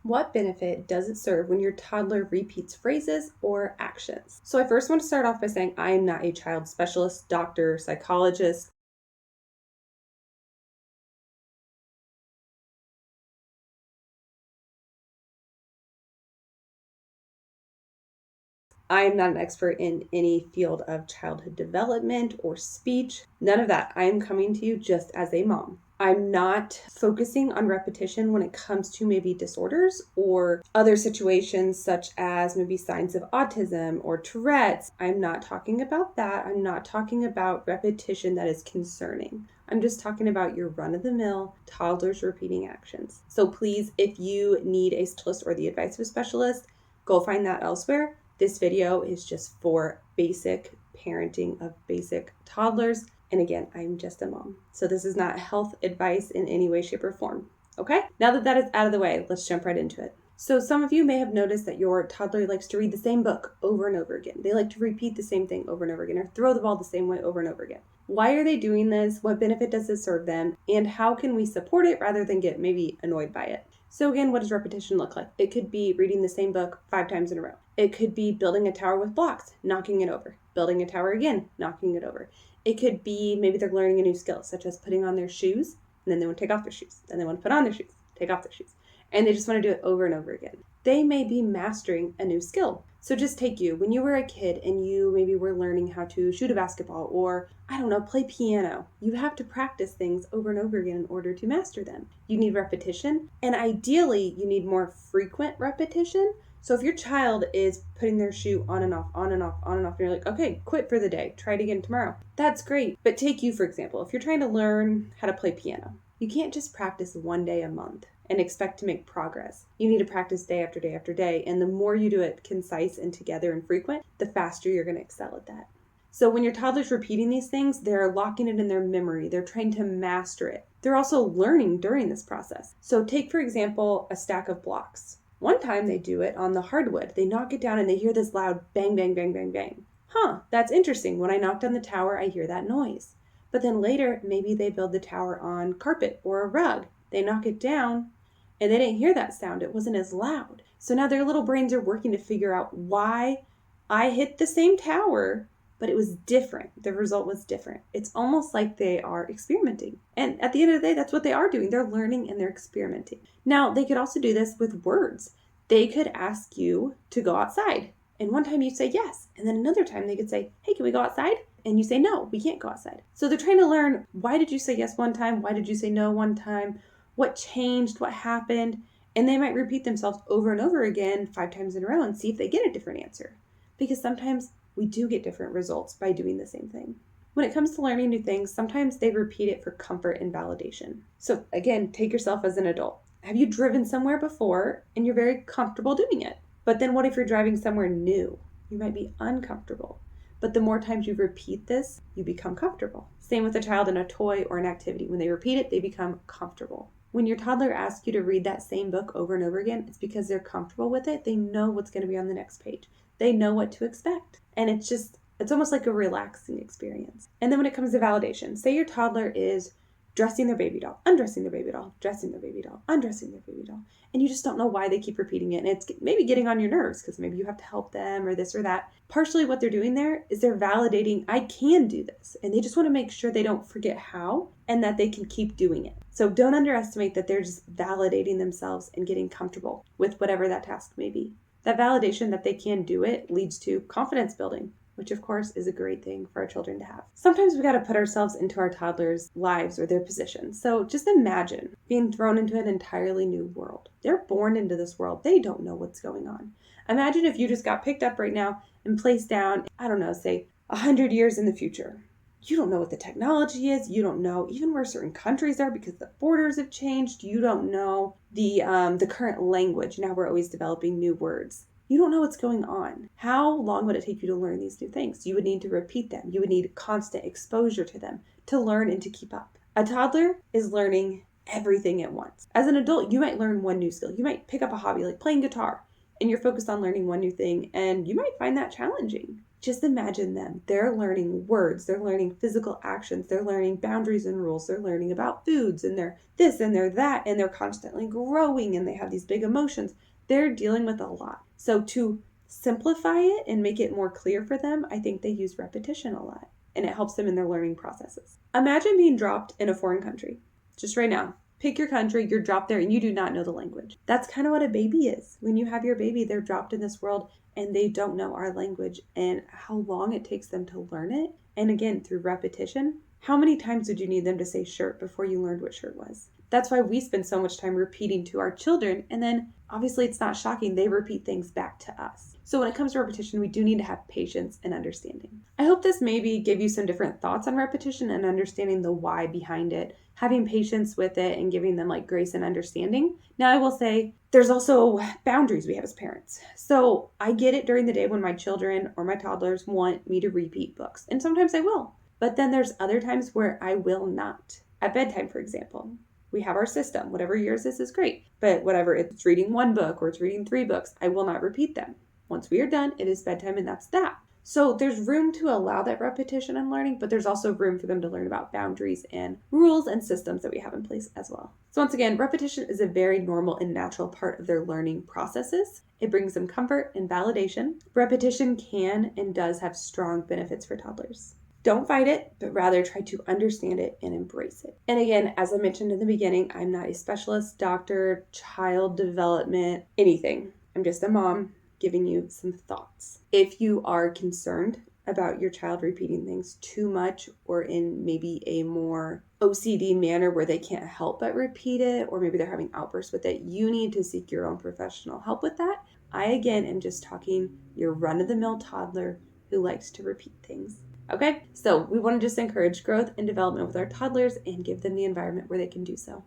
What benefit does it serve when your toddler repeats phrases or actions? So I first want to start off by saying I am not a child specialist, doctor, psychologist. I am not an expert in any field of childhood development or speech. None of that. I am coming to you just as a mom. I'm not focusing on repetition when it comes to maybe disorders or other situations such as maybe signs of autism or Tourette's. I'm not talking about that. I'm not talking about repetition that is concerning. I'm just talking about your run-of-the-mill toddlers repeating actions. So please, if you need a specialist or the advice of a specialist, go find that elsewhere. This video is just for basic parenting of basic toddlers. And again, I'm just a mom. So this is not health advice in any way, shape, or form. Okay? Now that that is out of the way, let's jump right into it. So some of you may have noticed that your toddler likes to read the same book over and over again. They like to repeat the same thing over and over again or throw the ball the same way over and over again. Why are they doing this? What benefit does it serve them? And how can we support it rather than get maybe annoyed by it? So again, what does repetition look like? It could be reading the same book 5 times in a row. It could be building a tower with blocks, knocking it over, building a tower again, knocking it over. It could be maybe they're learning a new skill, such as putting on their shoes, and then they want to take off their shoes. Then they want to put on their shoes, take off their shoes. And they just want to do it over and over again. They may be mastering a new skill. So just take you, when you were a kid and you maybe were learning how to shoot a basketball or, I don't know, play piano. You have to practice things over and over again in order to master them. You need repetition, and ideally you need more frequent repetition. So if your child is putting their shoe on and off, on and off, on and off, and you're like, okay, quit for the day, try it again tomorrow. That's great. But take you, for example, if you're trying to learn how to play piano, you can't just practice one day a month and expect to make progress. You need to practice day after day after day. And the more you do it concise and together and frequent, the faster you're going to excel at that. So when your toddler's repeating these things, they're locking it in their memory. They're trying to master it. They're also learning during this process. So take, for example, a stack of blocks. One time they do it on the hardwood. They knock it down and they hear this loud bang, bang, bang, bang, bang. That's interesting. When I knocked on the tower, I hear that noise. But then later, maybe they build the tower on carpet or a rug. They knock it down and they didn't hear that sound. It wasn't as loud. So now their little brains are working to figure out why I hit the same tower, but it was different. The result was different. It's almost like they are experimenting. And at the end of the day, that's what they are doing. They're learning and they're experimenting. Now, they could also do this with words. They could ask you to go outside. And one time you say yes. And then another time they could say, hey, can we go outside? And you say, no, we can't go outside. So they're trying to learn, why did you say yes one time? Why did you say no one time? What changed? What happened? And they might repeat themselves over and over again 5 times in a row and see if they get a different answer. Because sometimes we do get different results by doing the same thing. When it comes to learning new things, sometimes they repeat it for comfort and validation. So again, take yourself as an adult. Have you driven somewhere before and you're very comfortable doing it? But then what if you're driving somewhere new? You might be uncomfortable. But the more times you repeat this, you become comfortable. Same with a child in a toy or an activity. When they repeat it, they become comfortable. When your toddler asks you to read that same book over and over again, it's because they're comfortable with it. They know what's going to be on the next page. They know what to expect. And it's almost like a relaxing experience. And then when it comes to validation, say your toddler is dressing their baby doll, undressing their baby doll, dressing their baby doll, undressing their baby doll. And you just don't know why they keep repeating it. And it's maybe getting on your nerves because maybe you have to help them or this or that. Partially what they're doing there is they're validating, I can do this. And they just want to make sure they don't forget how and that they can keep doing it. So don't underestimate that they're just validating themselves and getting comfortable with whatever that task may be. That validation that they can do it leads to confidence building, which of course is a great thing for our children to have. Sometimes we got to put ourselves into our toddlers' lives or their position. So just imagine being thrown into an entirely new world. They're born into this world. They don't know what's going on. Imagine if you just got picked up right now and placed down, I don't know, say 100 years in the future. You don't know what the technology is. You don't know even where certain countries are because the borders have changed. You don't know the current language. Now we're always developing new words. You don't know what's going on. How long would it take you to learn these new things? You would need to repeat them. You would need constant exposure to them to learn and to keep up. A toddler is learning everything at once. As an adult, you might learn one new skill. You might pick up a hobby like playing guitar, and you're focused on learning one new thing, and you might find that challenging. just imagine them. They're learning words, they're learning physical actions, they're learning boundaries and rules, they're learning about foods, and they're this and they're that, and they're constantly growing, and they have these big emotions. They're dealing with a lot. So to simplify it and make it more clear for them, I think they use repetition a lot, and it helps them in their learning processes. Imagine being dropped in a foreign country, just right now. Pick your country, you're dropped there, and you do not know the language. That's kind of what a baby is. When you have your baby, they're dropped in this world, and they don't know our language and how long it takes them to learn it. And again, through repetition, how many times would you need them to say shirt before you learned what shirt was? That's why we spend so much time repeating to our children, and then obviously it's not shocking, they repeat things back to us. So when it comes to repetition, we do need to have patience and understanding. I hope this maybe gave you some different thoughts on repetition and understanding the why behind it, having patience with it and giving them like grace and understanding. Now I will say there's also boundaries we have as parents. So I get it during the day when my children or my toddlers want me to repeat books, and sometimes I will. But then there's other times where I will not. At bedtime, for example, we have our system. Whatever yours is great. But whatever, it's reading one book or it's reading 3 books, I will not repeat them. Once we are done, it is bedtime, and that's that. So there's room to allow that repetition and learning, but there's also room for them to learn about boundaries and rules and systems that we have in place as well. So once again, repetition is a very normal and natural part of their learning processes. It brings them comfort and validation. Repetition can and does have strong benefits for toddlers. Don't fight it, but rather try to understand it and embrace it. And again, as I mentioned in the beginning, I'm not a specialist, doctor, child development, anything. I'm just a mom giving you some thoughts. If you are concerned about your child repeating things too much or in maybe a more OCD manner where they can't help but repeat it, or maybe they're having outbursts with it, you need to seek your own professional help with that. I, again, am just talking your run-of-the-mill toddler who likes to repeat things. Okay, so we want to just encourage growth and development with our toddlers and give them the environment where they can do so.